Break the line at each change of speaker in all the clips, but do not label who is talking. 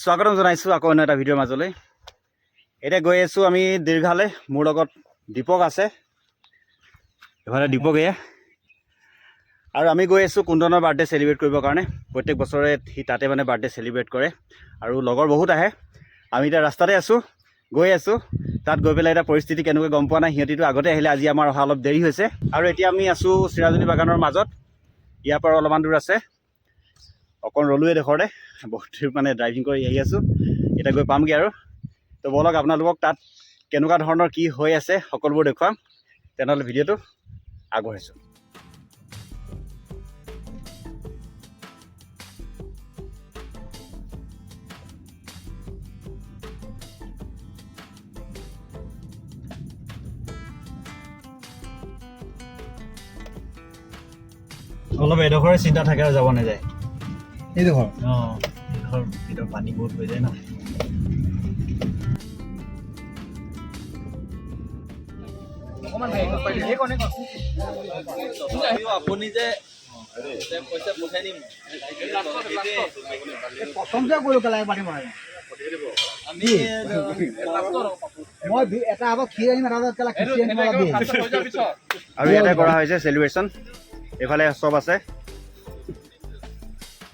স্বাগতম জনাইছোঁ আকৌ অন্য এটা ভিডিঅ'ৰ মাজলৈ। এতিয়া গৈ আছোঁ আমি দীৰ্ঘালে। মোৰ লগত দীপক আছে, এইফালে দীপক এয়া। আৰু আমি গৈ আছোঁ কুন্দনৰ বাৰ্থডে চেলিব্ৰেট কৰিবৰ কাৰণে। প্ৰত্যেক বছৰে সি তাতে মানে বাৰ্থডে চেলিব্ৰেট কৰে আৰু লগৰ বহুত আহে। আমি এতিয়া ৰাস্তাতে আছোঁ, গৈ আছোঁ। তাত গৈ পেলাই এতিয়া পৰিস্থিতি কেনেকৈ গম পোৱা নাই। সিহঁতিটো আগতে আহিলে, আজি আমাৰ অহা অলপ দেৰি হৈছে। আৰু এতিয়া আমি আছোঁ চিৰাজুলি বাগানৰ মাজত। ইয়াৰ পৰা অলপমান দূৰ আছে, অকণ ৰ'লোৱে ডোখৰতে বহুত মানে ড্ৰাইভিং কৰি আহি আছোঁ। এতিয়া গৈ পামগৈ আৰু। তো ব'লক আপোনালোকক তাত কেনেকুৱা ধৰণৰ কি হৈ আছে সকলোবোৰ দেখুৱাম। তেনেহ'লে ভিডিঅ'টো আগবঢ়াইছোঁ। অলপ এডোখৰে চিন্তা থাকে আৰু যাব নাযায়।
এইডোখৰ
এইডোখৰ ভিতৰত পানী বহুত হৈ যায় ন।
আপুনি যে পইচা পঠাই দিম
প্ৰথমতে কৰিলোঁ কেলাই পাতিম মই এটা আগত ক্ষীৰ আনিম, এটা আগত কেলা খিচিৰি আনিম অলপ দিয়ে।
আৰু ইয়াতে কৰা হৈছে চেলিব্ৰেশ্যন। এইফালে চব আছে,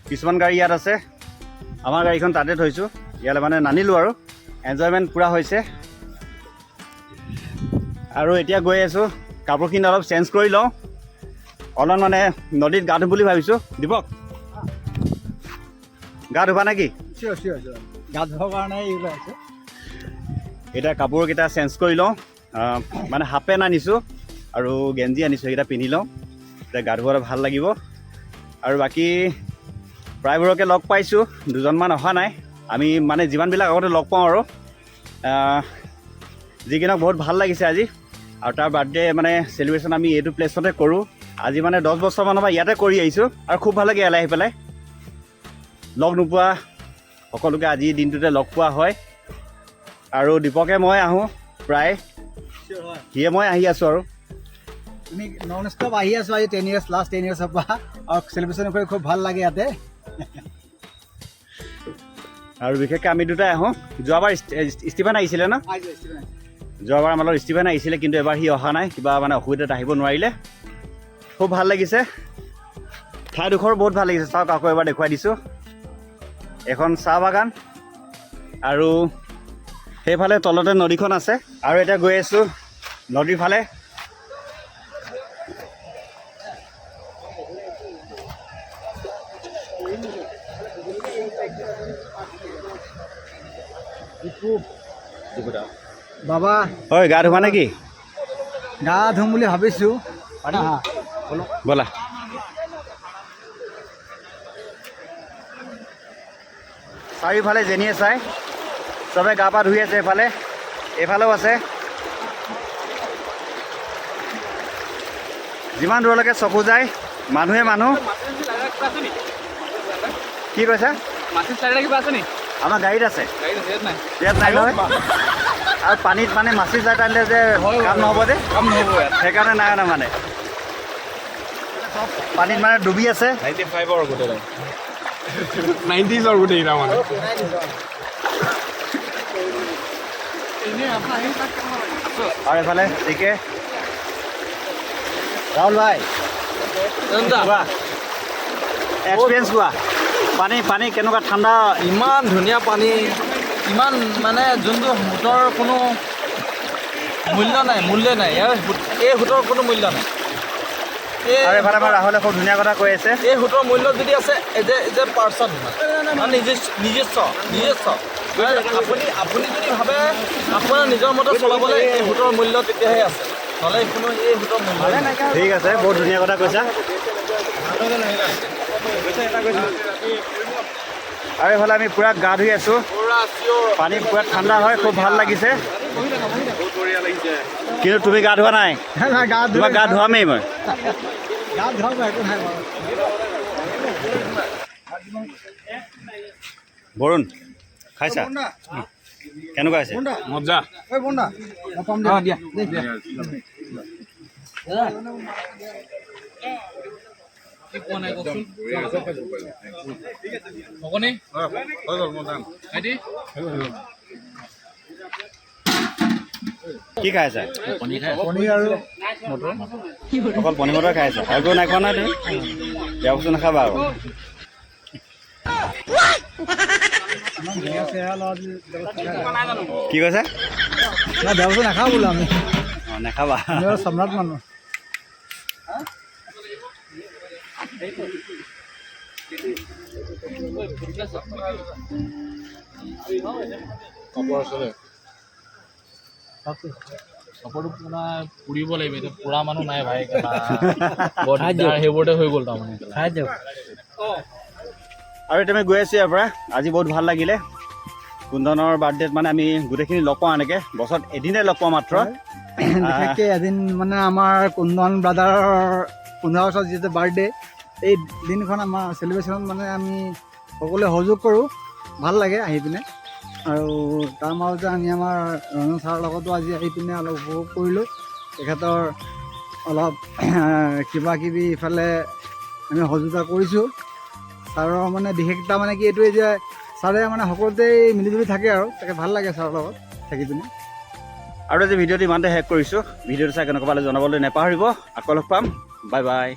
কিছুমান গাড়ী ইয়াত আছে। আমাৰ গাড়ীখন তাতে থৈছোঁ, ইয়ালৈ মানে নানিলোঁ আৰু। এনজয়মেণ্ট পূৰা হৈছে। আৰু এতিয়া গৈ আছোঁ, কাপোৰখিনি অলপ চেঞ্জ কৰি লওঁ। অলপ মানে নদীত গা ধুম বুলি ভাবিছোঁ। দীপক, গা ধুবা নেকি?
গা ধোৱাৰ কাৰণে এইবিলাক আছে।
এতিয়া কাপোৰকেইটা চেঞ্জ কৰি লওঁ। মানে হাফ পেণ্ট আনিছোঁ আৰু গেঞ্জি আনিছোঁ, সেইকেইটা পিন্ধি লওঁ। এতিয়া গা ধুবলৈ ভাল লাগিব। আৰু বাকী প্ৰায়বোৰকে লগ পাইছোঁ, দুজনমান অহা নাই। আমি মানে যিমানবিলাক আগতে লগ পাওঁ আৰু যিকেইটাক বহুত ভাল লাগিছে আজি। আৰু তাৰ বাৰ্থডে মানে চেলিব্ৰেশ্যন আমি এইটো প্লেচতে কৰোঁ। আজি মানে 10 বছৰমানৰ পৰা ইয়াতে কৰি আহিছোঁ আৰু খুব ভাল লাগে ইয়ালৈ আহি পেলাই। লগ নোপোৱা সকলোকে আজিৰ দিনটোতে লগ পোৱা হয়। আৰু দীপকে মই আহোঁ প্ৰায়, সিয়ে মই আহি আছোঁ আৰু।
আমি নন ষ্টপ আহি আছোঁ আজি 10 years, লাষ্ট 10 yearsৰ পৰা। আৰু চেলিব্ৰেশ্যন কৰি খুব ভাল লাগে ইয়াতে।
আৰু বিশেষকৈ আমি দুটাই আহোঁ। যোৱাবাৰ ষ্টিফেন আহিছিলে ন? যোৱাবাৰ আমাৰ লগত ষ্টিফেন আহিছিলে, কিন্তু এবাৰ সি অহা নাই, কিবা মানে অসুবিধাত আহিব নোৱাৰিলে। খুব ভাল লাগিছে, ঠাইডোখৰ বহুত ভাল লাগিছে। চাওক, আকৌ এবাৰ দেখুৱাই দিছোঁ। এখন চাহ বাগান আৰু সেইফালে তলতে নদীখন আছে। আৰু এতিয়া গৈ আছোঁ নদীৰ ফালে।
বাবা,
হয়, গা ধুবা নেকি?
গা ধুম বুলি ভাবিছোঁ।
ব'লা। চাৰিওফালে যেনিয়ে চাই চবে গা পা ধুই আছে। এইফালেও আছে। যিমান দূৰলৈকে চকু যায় মানুহে মানুহ। কি কৈছা? আমাৰ গাড়ীত আছে, ইয়াত নাই নহয়। আৰু পানীত মানে মাছি চাই টানিলে যে কাম নহ'ব যে, সেইকাৰণে নাই অনা মানে। পানীত মানে ডুবি আছে।
95ৰ গোটেই 90ৰ গোটেইকেইটা মানে।
আৰু এইফালে ঠিকে। ৰাহুল ভাই, কোৱা এক্সপিৰিয়েঞ্চ কোৱা। পানী কেনেকুৱা? ঠাণ্ডা?
ইমান ধুনীয়া পানী, ইমান মানে যোনটো সোঁতৰ কোনো মূল্য নাই। এই সোঁতৰ কোনো মূল্য নাই।
আৰু এইফালে আমাৰ ৰাহুলে খুব ধুনীয়া কথা কৈ আছে।
এই সোঁতৰ মূল্য যদি আছে, যে পাৰ্চন নিজস্ব আপুনি যদি ভাবে আপোনাৰ নিজৰ মতে চলাবলৈ এই সোঁতৰ মূল্য তেতিয়াহে আছে, নহ'লে কোনো এই সোঁতৰ মূল্য নাই।
ঠিক আছে, বহুত ধুনীয়া কথা কৈছা। আৰু এইফালে আমি পূৰা গা ধুই আছোঁ। পানী পূৰা ঠাণ্ডা হয়, খুব ভাল লাগিছে। কিন্তু তুমি গা ধোৱা নাই? তোমাক গা ধুৱামেই মই।
গা ধোৱা একো নাই বাৰু।
বৰুণ, খাইছা? কেনেকুৱা আছে?
মজা। কি কোৱা নাই কওকচোন হ'বনে ভাইটি
কি খাই আছা
কণী খাই
পনীৰ আৰু মটৰ
অকল পনীৰ মটৰ খাই আছা আৰু একো নাই খোৱা নাই তুমি বেয়া বস্তু নাখাবা আৰু কি কৈছা
বেয়া বস্তু নাখাওঁ বোলো আমি
অঁ নাখাবা
সম্ৰাট মানুহ
চাপৰটো আপোনাৰ পুৰিব লাগিব এতিয়া পুৰা মানুহ নাই ভাই বৰ দিগদাৰ সেইবোৰতে হৈ গ'ল তাৰমানে
খাই দিয়ক
আৰু এতিয়া আমি গৈ আছোঁ ইয়াৰ পৰা আজি বহুত ভাল লাগিলে কুন্দনৰ বাৰ্থডেত মানে আমি গোটেইখিনি লগ পাওঁ এনেকৈ বছৰত এদিনে লগ পাওঁ মাত্ৰ
বিশেষকৈ এদিন মানে আমাৰ কুন্দন ব্ৰাদাৰৰ 15 বছৰ যিটো বাৰ্থডে এই দিনখন আমাৰ চেলিব্ৰেশ্যনত মানে আমি সকলোৱে সহযোগ কৰোঁ ভাল লাগে আহি পিনে আৰু তাৰ মাজতে আমি আমাৰ ৰঞ্জন ছাৰৰ লগতো আজি আহি পিনে অলপ উপভোগ কৰিলোঁ তেখেতৰ অলপ কিবা কিবি ইফালে আমি সহযোগিতা কৰিছোঁ ছাৰৰ মানে বিশেষতা মানে কি এইটোৱে যে ছাৰে মানে সকলোতেই মিলিজুলি থাকে আৰু তাকে ভাল লাগে ছাৰৰ লগত থাকি পিনে
আৰু আজি ভিডিঅ'টো ইমানতে শেষ কৰিছোঁ ভিডিঅ'টো চাই কেনেকুৱা পালে জনাবলৈ নাপাহৰিব আকৌ লগ পাম বাই বাই